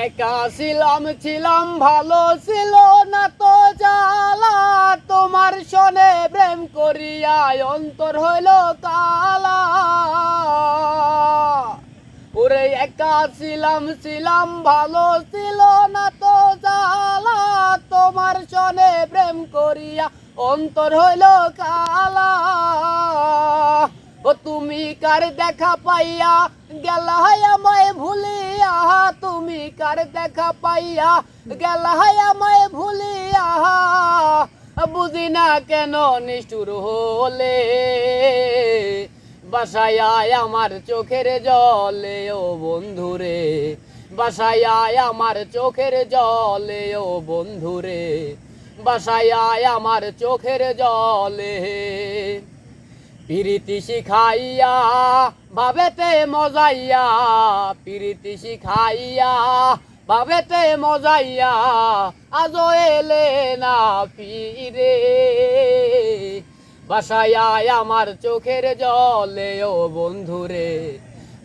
একা ছিলাম ভালো ছিল না তো জ্বালা, তোমার সনে প্রেম করিয়া অন্তর হইল কালা। ওরে একা ছিলাম ভালো ছিল না তো জ্বালা, তোমার সনে প্রেম করিয়া অন্তর হইল কালা। ও তুমি কার দেখা পাইয়া গেলাহাই আমায় ভুলিয়া, তুমি কার দেখা পাইয়া গেলাহাই আমায় ভুলিয়া, বুঝি না কেন নিষ্ঠুর হলে বাসায় আমার চোখের জলে ও বন্ধুরে, বাসায় আমার চোখের জলে ও বন্ধুরে, বাসায় আমার চোখের জলে। প্রীতি শিখাইয়া ভাবেতে মজাইয়া, প্রীতি শিখাইয়া ভাবেতে মজাইয়া, আজও এলে না ফিরে, বাসায় আমার চোখের জলে ও বন্ধুরে,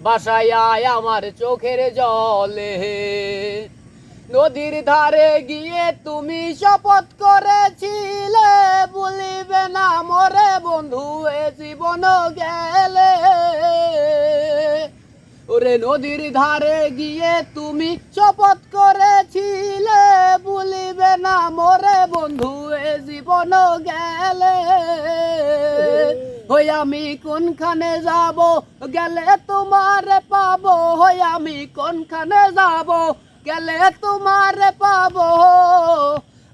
বাসায় আমার চোখের জলে। নদীর ধারে গিয়ে তুমি শপথ করেছিলে, ভুলিবে না মরে বন্ধু এ জীবন গেলে। ওরে নদীর ধারে গিয়ে তুমি শপথ করেছিলে, ভুলিবে না মরে বন্ধু এ জীবন গেলে। হই আমি কোনখানে যাব গেলে তোমার পাবো, হই আমি কোনখানে যাব গেলে তোমার পাবো,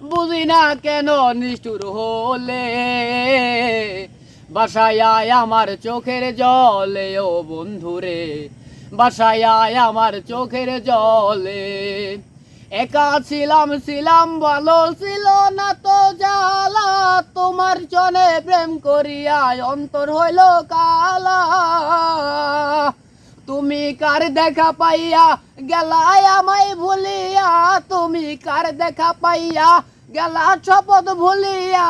বুঝি না কেন নিষ্ঠুর হলে বাসায় আমার চোখের জলে ও বন্ধুরে, বাসায় আমার চোখের জলে। একা ছিলাম ভালো ছিল না তো জ্বালা, তোমার জনে প্রেম করিয়া অন্তর হইল কালা। তুমি কার দেখা পাইয়া গেলাই আমায় ভুলিয়া, তুমি কার দেখা পাইয়া গেলা শপথ ভুলিয়া,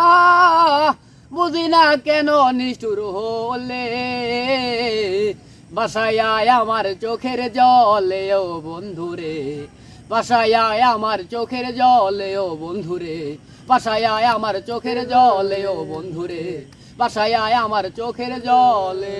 বুঝি না কেন নিষ্ঠুর হলে বাসায় আমার চোখের জলে ও বন্ধুরে, বাসায় আমার চোখের জলে ও বন্ধুরে, বাসায় আমার চোখের জলে ও বন্ধুরে, বাসায় আমার চোখের জলে।